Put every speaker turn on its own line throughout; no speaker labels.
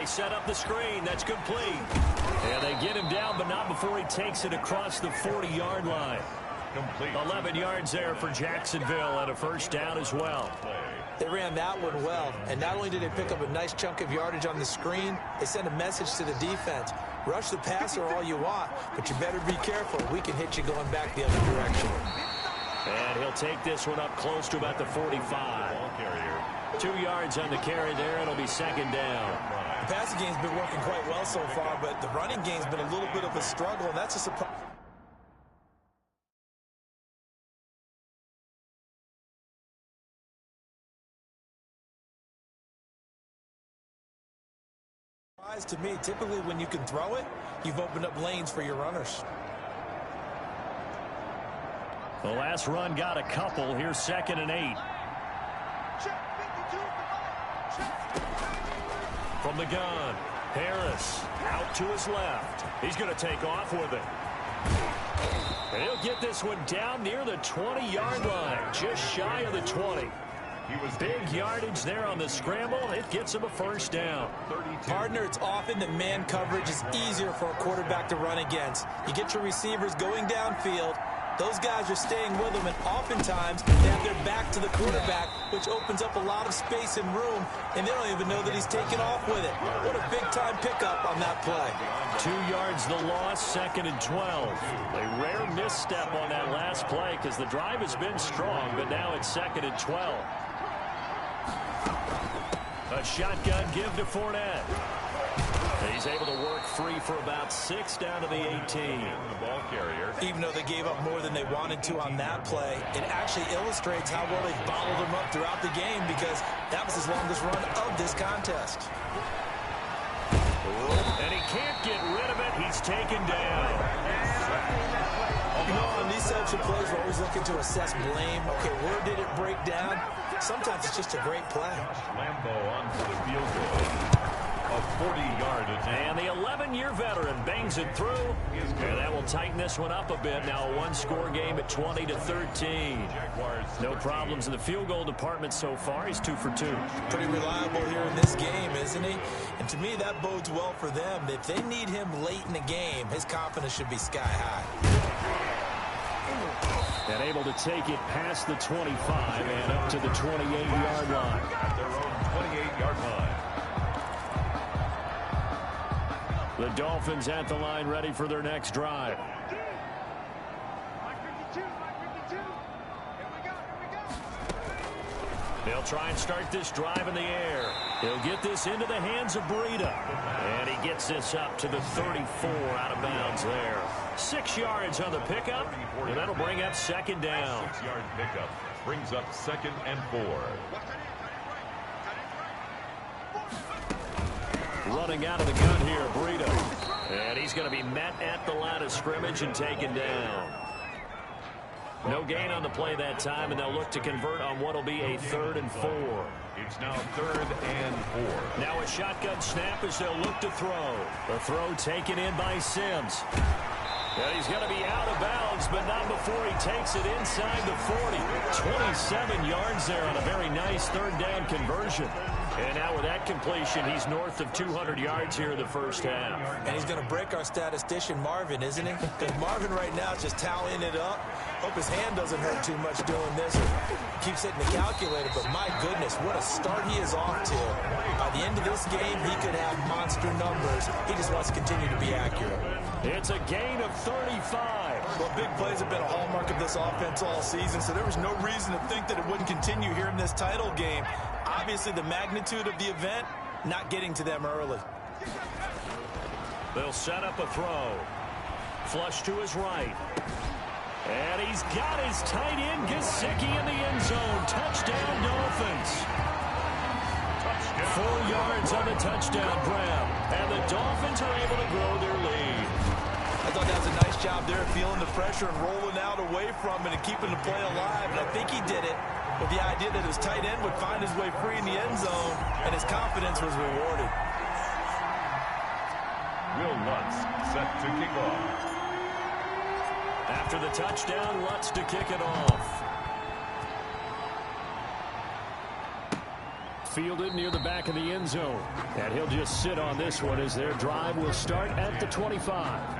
They set up the screen. That's complete. And they get him down, but not before he takes it across the 40-yard line. Complete. 11 yards there for Jacksonville and a first down as well.
They ran that one well, and not only did they pick up a nice chunk of yardage on the screen, they sent a message to the defense. Rush the passer all you want, but you better be careful. We can hit you going back the other direction.
And he'll take this one up close to about the 45. 2 yards on the carry there. It'll be second down.
The passing game's been working quite well so far, but the running game's been a little bit of a struggle, and that's a surprise. To me, typically when you can throw it, you've opened up lanes for your runners.
The last run got a couple. Here's 2nd and 8. From the gun, Harris out to his left. He's going to take off with it. And he'll get this one down near the 20-yard line, just shy of the 20. Big yardage there on the scramble. It gets him a first down.
Partner, it's often that man coverage is easier for a quarterback to run against. You get your receivers going downfield. Those guys are staying with them, and oftentimes they have their back to the quarterback, which opens up a lot of space and room, and they don't even know that he's taking off with it. What a big-time pickup on that play.
2 yards the loss, 2nd and 12. A rare misstep on that last play because the drive has been strong, but now it's 2nd and 12. A shotgun give to Fournette. He's able to work free for about 6 down to the 18. The ball carrier.
Even though they gave up more than they wanted to on that play, it actually illustrates how well they've bottled him up throughout the game because that was his longest run of this contest.
And he can't get rid of it. He's taken down.
You know, on these types of plays, we're always looking to assess blame. Okay, where did it break down? Sometimes it's just a great play.
Lambo on for the field goal. A 40-yard attempt. And the 11-year veteran bangs it through. And that will tighten this one up a bit. Now a one-score game at 20-13. No problems in the field goal department so far. He's 2 for 2.
Pretty reliable here in this game, isn't he? And to me, that bodes well for them. If they need him late in the game, his confidence should be sky high.
And able to take it past the 25 and up to the 28-yard line. At their own 28-yard line. The Dolphins at the line ready for their next drive. They'll try and start this drive in the air. He'll get this into the hands of Breida. And he gets this up to the 34 out of bounds there. 6 yards on the pickup, and that'll bring up 2nd down. 6-yard pickup brings up 2nd and 4. Running out of the gun here, Breida. And he's going to be met at the line of scrimmage and taken down. No gain on the play that time, and they'll look to convert on what will be a 3rd and 4. It's now 3rd and 4. Now a shotgun snap as they'll look to throw. The throw taken in by Sims. And he's going to be out of bounds, but not before he takes it inside the 40. 27 yards there on a very nice 3rd down conversion. And now with that completion, he's north of 200 yards here in the first half.
And he's going to break our statistician, Marvin, isn't he? Because Marvin right now is just tallying it up. Hope his hand doesn't hurt too much doing this. Keeps hitting the calculator, but my goodness, what a start he is off to. By the end of this game, he could have monster numbers. He just wants to continue to be accurate.
It's a gain of 35.
Well, big plays have been a hallmark of this offense all season, so there was no reason to think that it wouldn't continue here in this title game. Obviously, the magnitude of the event, not getting to them early.
They'll set up a throw. Flush to his right. And he's got his tight end, Gesicki, in the end zone. Touchdown, Dolphins. 4 yards on the touchdown grab. And the Dolphins are able to grow their lead.
I thought that was a nice job there, feeling the pressure and rolling out away from it and keeping the play alive. And I think he did it with the idea that his tight end would find his way free in the end zone, and his confidence was rewarded.
Will Lutz set to kick off.
After the touchdown, Lutz to kick it off. fielded near the back of the end zone. And he'll just sit on this one as their drive will start at the 25.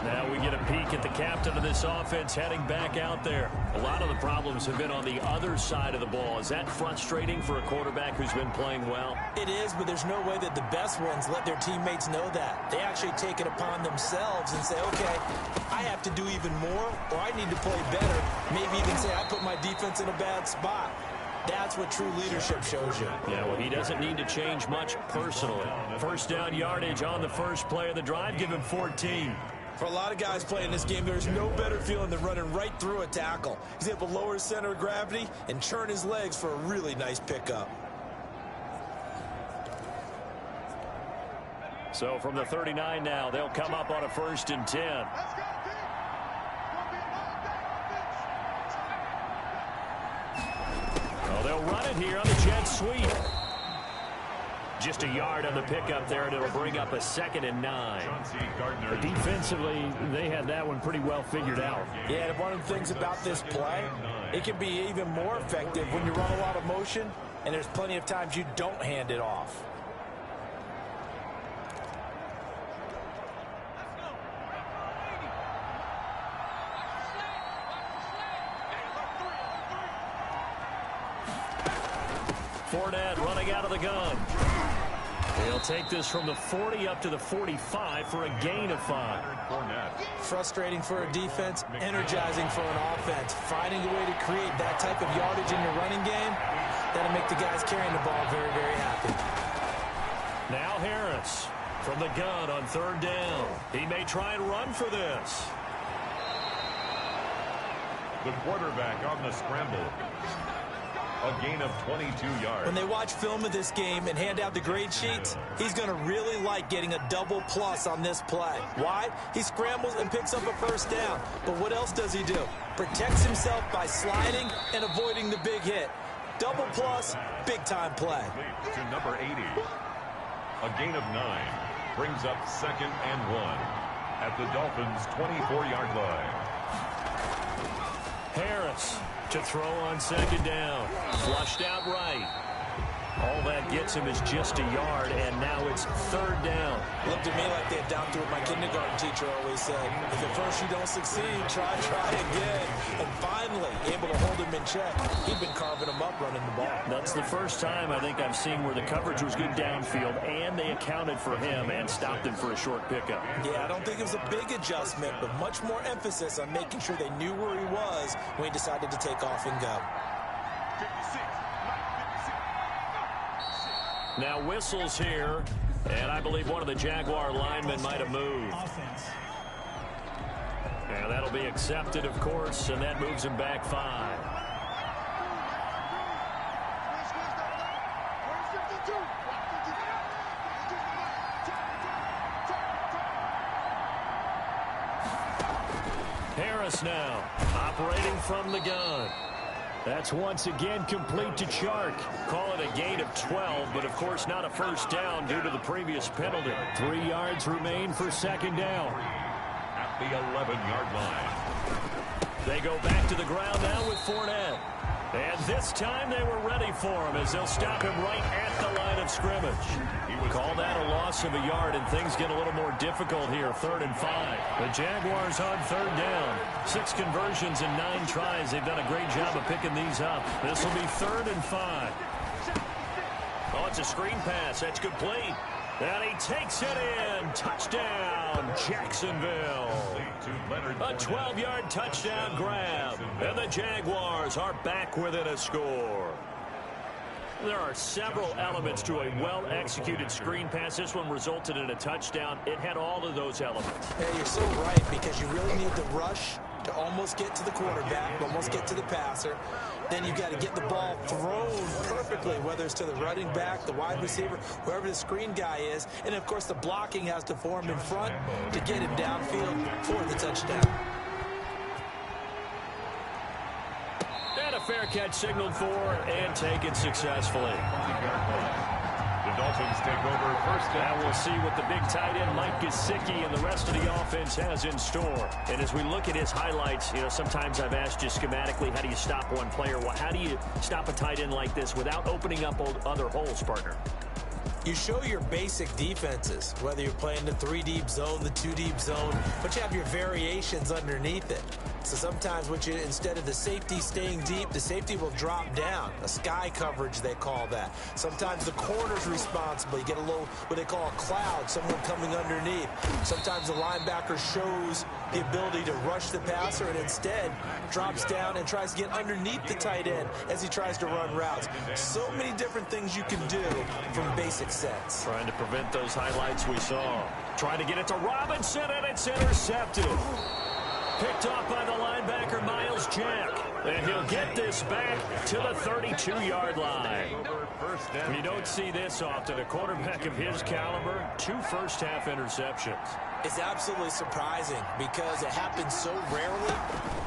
Now we get a peek at the captain of this offense heading back out there. A lot of the problems have been on the other side of the ball. Is that frustrating for a quarterback who's been playing well?
It is, but there's no way that the best ones let their teammates know that. They actually take it upon themselves and say, okay, I have to do even more, or I need to play better. Maybe even say I put my defense in a bad spot. That's what true leadership shows you.
Yeah, well, he doesn't need to change much personally. First down yardage on the first play of the drive. Give him 14.
For a lot of guys playing this game, there's no better feeling than running right through a tackle. He's able to lower his center of gravity and churn his legs for a really nice pickup.
So from the 39 now, they'll come up on a 1st and 10. They'll run it here on the jet sweep. Just a yard on the pickup there, and it'll bring up a 2nd and 9. Defensively, they had that one pretty well figured out.
Yeah, and one of the things about this play, it can be even more effective when you run a lot of motion, and there's plenty of times you don't hand it off.
Fournette running out of the gun. He'll take this from the 40 up to the 45 for a gain of 5.
Frustrating for a defense, energizing for an offense. Finding a way to create that type of yardage in your running game, that'll make the guys carrying the ball very, very happy.
Now Harris from the gun on 3rd down. He may try and run for this.
The quarterback on the scramble. A gain of 22 yards.
When they watch film of this game and hand out the grade sheets, he's going to really like getting a double plus on this play. Why? He scrambles and picks up a 1st down. But what else does he do? Protects himself by sliding and avoiding the big hit. Double plus, big-time play.
To number 80. A gain of 9. Brings up 2nd and 1. At the Dolphins' 24-yard line.
Harris to throw on 2nd down. Flushed out right. All that gets him is just a yard, and now it's 3rd down.
Looked to me like they adopted what my kindergarten teacher always said. If at first you don't succeed, try again. And finally, able to hold him in check. He'd been carving him up running the ball.
That's the first time I think I've seen where the coverage was good downfield, and they accounted for him and stopped him for a short pickup.
Yeah, I don't think it was a big adjustment, but much more emphasis on making sure they knew where he was when he decided to take off and go.
Now whistles here, and I believe one of the Jaguar linemen might have moved. And that'll be accepted, of course, and that moves him back 5. Harris now, operating from the gun. That's once again complete to Chark. Call it a gain of 12, but of course not a 1st down due to the previous penalty. 3 yards remain for 2nd down.
At the 11-yard line.
They go back to the ground now with Fournette. And this time they were ready for him as they'll stop him right at the line of scrimmage. Call that a loss of a yard, and things get a little more difficult here. 3rd and 5. The Jaguars on 3rd down. 6 conversions and 9 tries. They've done a great job of picking these up. This will be 3rd and 5. Oh, it's a screen pass. That's complete. And he takes it in. Touchdown, Jacksonville. A 12-yard touchdown grab. And the Jaguars are back within a score. There are several elements to a well-executed screen pass. This one resulted in a touchdown. It had all of those elements.
Yeah, you're so right, because you really need the rush to almost get to the quarterback, almost get to the passer. Then you've got to get the ball thrown perfectly, whether it's to the running back, the wide receiver, whoever the screen guy is. And, of course, the blocking has to form in front to get him downfield for the touchdown.
And a fair catch signaled for and taken successfully.
Dolphins take over first down.
Now we'll see what the big tight end Mike Gesicki and the rest of the offense has in store. And as we look at his highlights, you know, sometimes I've asked you schematically, how do you stop one player? Well, how do you stop a tight end like this without opening up other holes, partner?
You show your basic defenses, whether you're playing the 3-deep zone, the 2-deep zone, but you have your variations underneath it. So sometimes instead of the safety staying deep, the safety will drop down. A sky coverage, they call that. Sometimes the corner's responsible. You get a little, what they call a cloud, someone coming underneath. Sometimes the linebacker shows the ability to rush the passer and instead drops down and tries to get underneath the tight end as he tries to run routes. So many different things you can do from basic sets.
Trying to prevent those highlights we saw. Trying to get it to Robinson, and it's intercepted. Picked off by the linebacker, Miles Jack. And he'll get this back to the 32-yard line. You don't see this often. A quarterback of his caliber, 2 first-half interceptions.
It's absolutely surprising because it happens so rarely.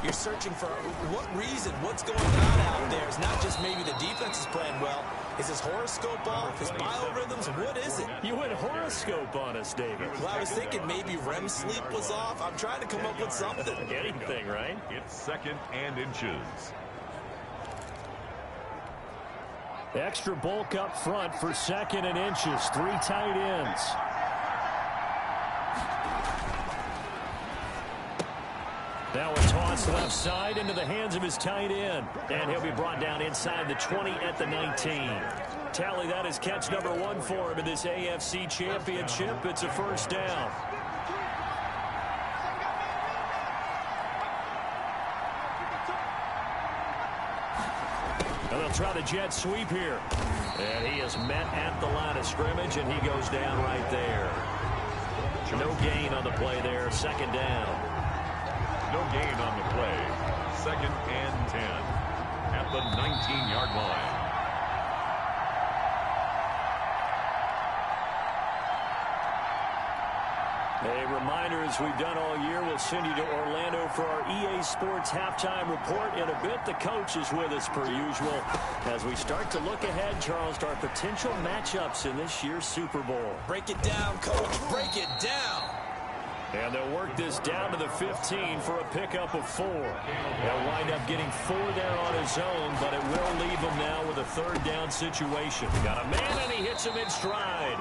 You're searching for what reason, what's going on out there. It's not just maybe the defense is playing well. Is his horoscope off? His biorhythms? What is it?
You went horoscope on us, David.
Well, I was thinking maybe REM sleep was off. I'm trying to come up with something.
Anything, right?
It's 2nd and inches.
Extra bulk up front for 2nd and inches. 3 tight ends. Now a toss left side into the hands of his tight end. And he'll be brought down inside the 20 at the 19. Tally, that is catch number 1 for him in this AFC Championship. It's a first down. And they'll try the jet sweep here. And he is met at the line of scrimmage, and he goes down right there. No gain on the play there. 2nd down.
No gain on the play. 2nd and 10 at the 19-yard line.
A reminder, as we've done all year, we'll send you to Orlando for our EA Sports halftime report. In a bit, the coach is with us per usual as we start to look ahead, Charles, to our potential matchups in this year's Super Bowl.
Break it down, coach. Break it down.
And they'll work this down to the 15 for a pickup of 4. They'll wind up getting 4 there on his own, but it will leave him now with a 3rd down situation. Got a man, and he hits him in stride.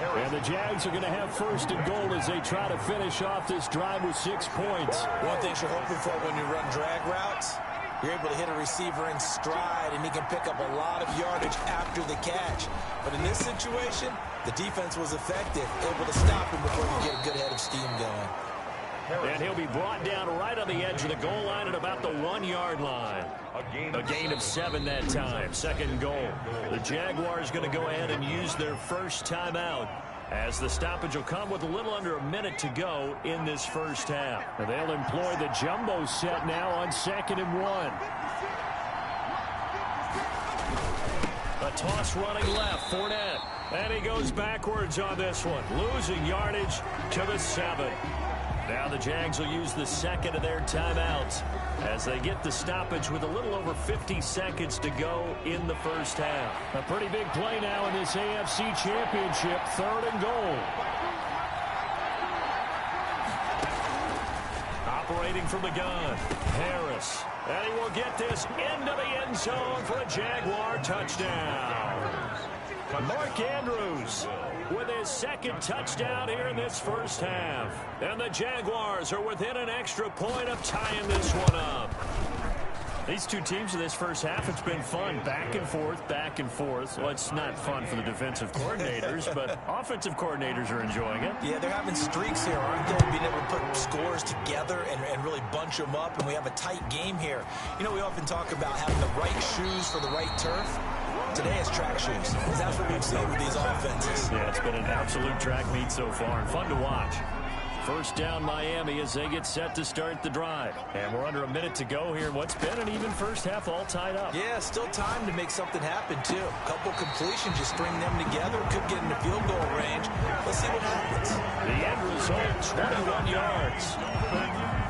And the Jags are going to have 1st and goal as they try to finish off this drive with 6 points.
One thing you're hoping for when you run drag routes, you're able to hit a receiver in stride, and he can pick up a lot of yardage after the catch. But in this situation, the defense was effective, able to stop him before you get a good head of steam going.
And he'll be brought down right on the edge of the goal line at about the 1-yard line. A gain of 7 that time. 2nd goal. The Jaguars going to go ahead and use their first timeout, as the stoppage will come with a little under a minute to go in this first half. And they'll employ the jumbo set now on 2nd and 1. A toss running left, Fournette. And he goes backwards on this one, losing yardage to the 7. Now the Jags will use the 2nd of their timeouts as they get the stoppage with a little over 50 seconds to go in the first half. A pretty big play now in this AFC Championship, 3rd and goal. Operating from the gun, Harris. And he will get this into the end zone for a Jaguar touchdown. Mark Andrews with his 2nd touchdown here in this first half. And the Jaguars are within an extra point of tying this one up. These two teams in this first half, it's been fun. Back and forth, back and forth. Well, it's not fun for the defensive coordinators, but offensive coordinators are enjoying it.
Yeah, they're having streaks here, aren't they? Being able to put scores together and really bunch them up, and we have a tight game here. You know, we often talk about having the right shoes for the right turf. Today it's track shoes. That's what we've seen with these offenses.
Yeah, it's been an absolute track meet so far, and fun to watch. First down Miami as they get set to start the drive. And we're under a minute to go here in what's been an even first half, all tied up.
Yeah, still time to make something happen, too. A couple completions, just string them together. Could get in the field goal range. Let's see what happens.
The end result, 21 yards.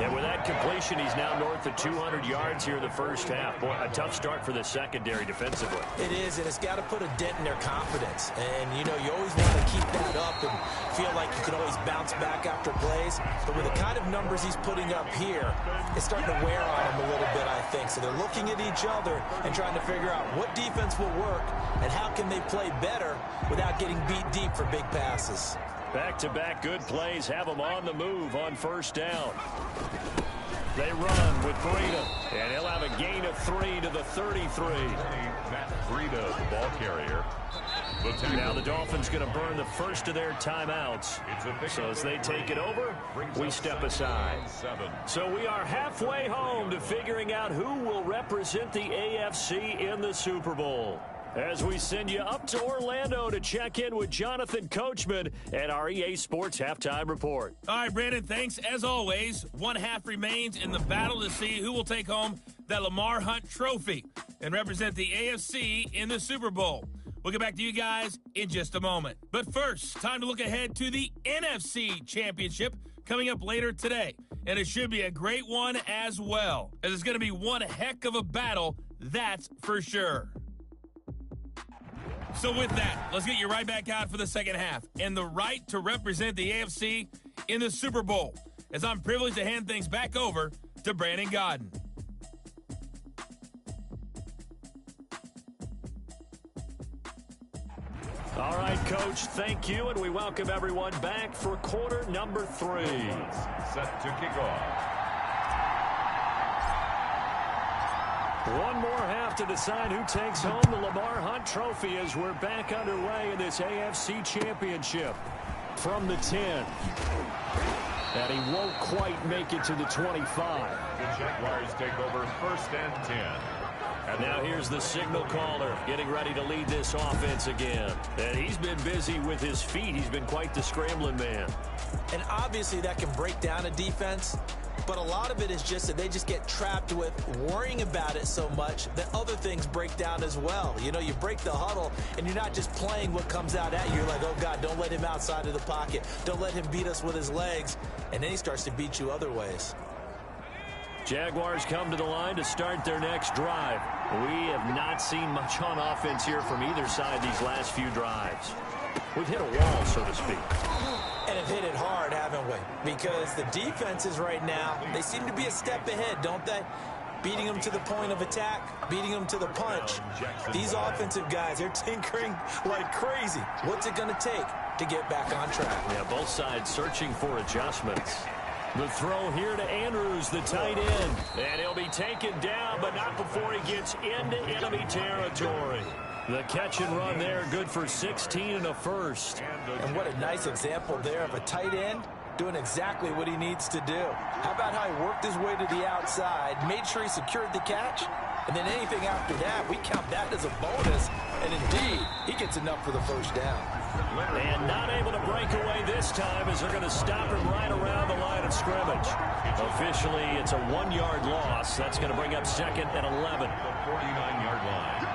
And with that completion, he's now north of 200 yards here in the first half. Boy, a tough start for the secondary defensively.
It is, and it's got to put a dent in their confidence. And, you know, you always want to keep that up and feel like you can always bounce back after plays. But with the kind of numbers he's putting up here, it's starting to wear on him a little bit, I think. So they're looking at each other and trying to figure out what defense will work and how can they play better without getting beat deep for big passes.
Back-to-back good plays have them on the move on first down. They run with Breida, and he'll have a gain of 3 to the 33.
Matt Breida, the ball carrier.
Now the Dolphins going to burn the first of their timeouts. So as they take it over, we step aside. So we are halfway home to figuring out who will represent the AFC in the Super Bowl. As we send you up to Orlando to check in with Jonathan Coachman at our EA Sports Halftime Report.
All right, Brandon, thanks. As always, one half remains in the battle to see who will take home that Lamar Hunt trophy and represent the AFC in the Super Bowl. We'll get back to you guys in just a moment. But first, time to look ahead to the NFC Championship coming up later today. And it should be a great one as well, as it's going to be one heck of a battle, that's for sure. So with that, let's get you right back out for the second half and the right to represent the AFC in the Super Bowl, as I'm privileged to hand things back over to Brandon Godden.
All right, Coach, thank you, and we welcome everyone back for quarter number 3.
Set to kick off.
One more half to decide who takes home the Lamar Hunt trophy as we're back underway in this AFC Championship. From the 10. And he won't quite make it to the 25.
The Jaguars take over first and 10.
And now here's the signal caller getting ready to lead this offense again. And he's been busy with his feet. He's been quite the scrambling man.
And obviously that can break down a defense. But a lot of it is just that they just get trapped with worrying about it so much that other things break down as well. You know, you break the huddle, and you're not just playing what comes out at you. You're like, oh, God, don't let him outside of the pocket. Don't let him beat us with his legs. And then he starts to beat you other ways.
Jaguars come to the line to start their next drive. We have not seen much on offense here from either side these last few drives. We've hit a wall, so to speak.
And have hit it hard, haven't we? Because the defenses right now, they seem to be a step ahead, don't they? Beating them to the point of attack, beating them to the punch. These offensive guys, they're tinkering like crazy. What's it going to take to get back on track?
Yeah, both sides searching for adjustments. The throw here to Andrews, the tight end. And he'll be taken down, but not before he gets into enemy territory. The catch and run there, good for 16 and a first.
And what a nice example there of a tight end doing exactly what he needs to do. How about how he worked his way to the outside, made sure he secured the catch, and then anything after that, we count that as a bonus. And indeed, he gets enough for the first down.
And not able to break away this time as they're going to stop him right around the line of scrimmage. Officially, it's a 1-yard loss. That's going to bring up second and 11.
The 49-yard line.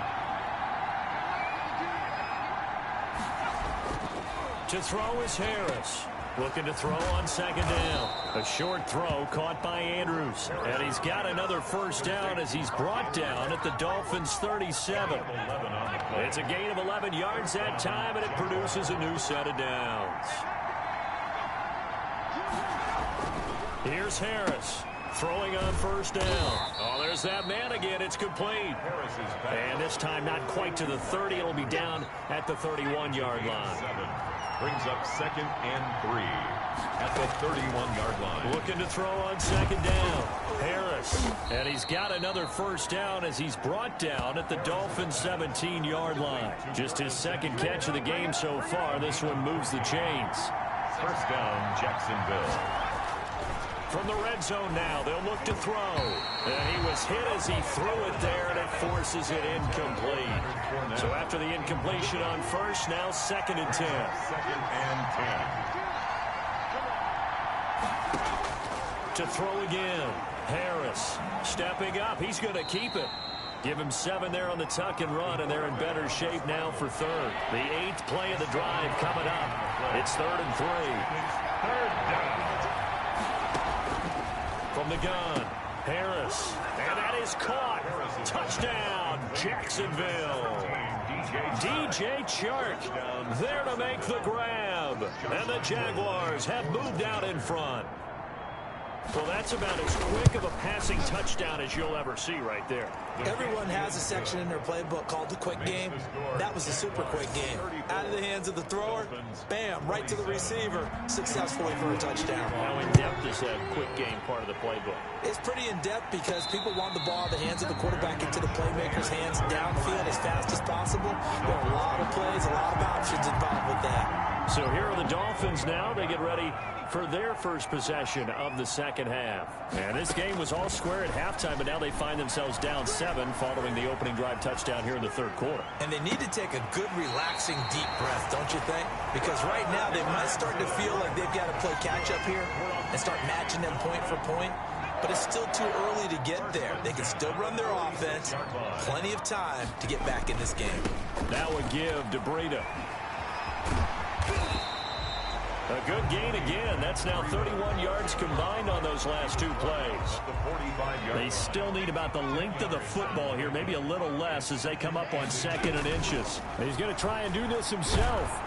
To throw is Harris. Looking to throw on second down. A short throw caught by Andrews. And he's got another first down as he's brought down at the Dolphins' 37. It's a gain of 11 yards that time, and it produces a new set of downs. Here's Harris. Throwing on first down. Oh, there's that man again. It's complete. And this time not quite to the 30. It'll be down at the 31-yard line.
Brings up second and 3 at the 31-yard line.
Looking to throw on second down. Harris. And he's got another first down as he's brought down at the Dolphins' 17-yard line. Just his second catch of the game so far. This one moves the chains.
First down, Jacksonville.
From the red zone now, they'll look to throw. And he was hit as he threw it there, and it forces it incomplete. So after the incompletion on first, now second and 10.
Second and 10.
To throw again. Harris stepping up. He's going to keep it. Give him 7 there on the tuck and run, and they're in better shape now for third. The 8th play of the drive coming up. It's 3rd and 3.
Third down.
From the gun, Harris. And that is caught. Touchdown, Jacksonville. DJ Chark there to make the grab. And the Jaguars have moved out in front. Well, that's about as quick of a passing touchdown as you'll ever see right there.
Everyone has a section in their playbook called the quick game. That was the super quick game. Out of the hands of the thrower, bam, right to the receiver, successfully for a touchdown.
How in-depth is that quick game part of the playbook?
It's pretty in-depth because people want the ball in the hands of the quarterback into the playmaker's hands downfield as fast as possible. There are a lot of plays, a lot of options involved with that.
So here are the Dolphins now. They get ready for their first possession of the second half. And this game was all square at halftime, but now they find themselves down 7 following the opening drive touchdown here in the third quarter.
And they need to take a good, relaxing, deep breath, don't you think? Because right now they might start to feel like they've got to play catch-up here and start matching them point for point. But it's still too early to get there. They can still run their offense. Plenty of time to get back in this game.
That would give to Breida. A good gain again. That's now 31 yards combined on those last 2 plays. They still need about the length of the football here, maybe a little less as they come up on 2nd and inches. He's going to try and do this himself.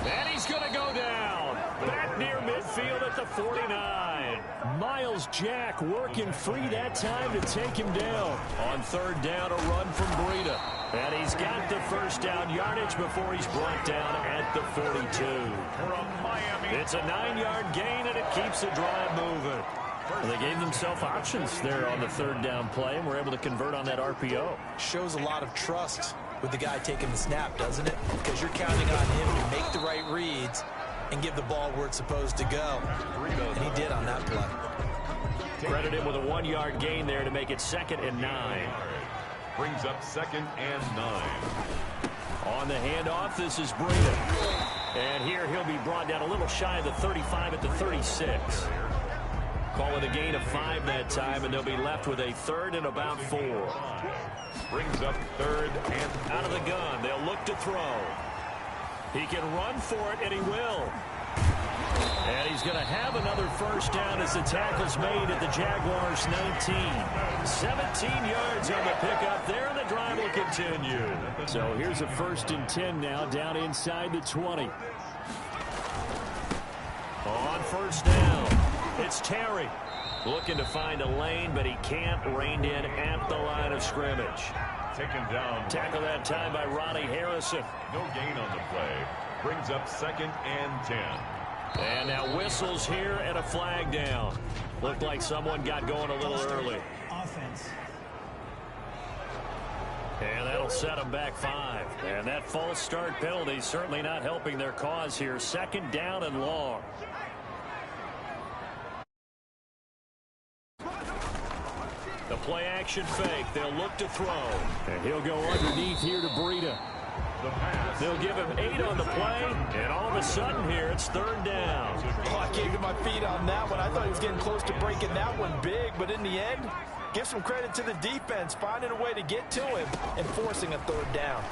And he's going to go down. Back near midfield at the 49. Miles Jack working free that time to take him down. On 3rd down, a run from Breida. And he's got the first down yardage before he's brought down at the 42. It's a 9-yard gain, and it keeps the drive moving. Well, they gave themselves options there on the 3rd down play, and were able to convert on that RPO.
Shows a lot of trust with the guy taking the snap, doesn't it? Because you're counting on him to make the right reads and give the ball where it's supposed to go. And he did on that play.
Credit him with a 1-yard gain there to make it 2nd and 9.
Brings up 2nd and 9.
On the handoff, this is Breida. And here he'll be brought down a little shy of the 35 at the 36. Call it a gain of 5 that time, and they'll be left with a 3rd and about 4.
Brings up 3rd and
out of the gun. They'll look to throw. He can run for it, and he will. And he's going to have another first down as the tackle's made at the Jaguars' 19. 17 yards on the pickup there, and the drive will continue. So here's a 1st and 10 now, down inside the 20. On 1st down, it's Terry. Looking to find a lane, but he can't. Reined in at the line of scrimmage.
Taken down.
Tackle that time by Ronnie Harrison.
No gain on the play. Brings up 2nd and 10.
And now whistles here and a flag down. Looked like someone got going a little early.
Offense.
And that'll set them back 5. And that false start penalty certainly not helping their cause here. 2nd down and long. The play action fake. They'll look to throw. And he'll go underneath here to Breida. They'll give him 8 on the play, and all of a sudden here, it's 3rd down.
Oh, I can't get my feet on that one. I thought he was getting close to breaking that one big, but in the end, give some credit to the defense, finding a way to get to him and forcing a 3rd down.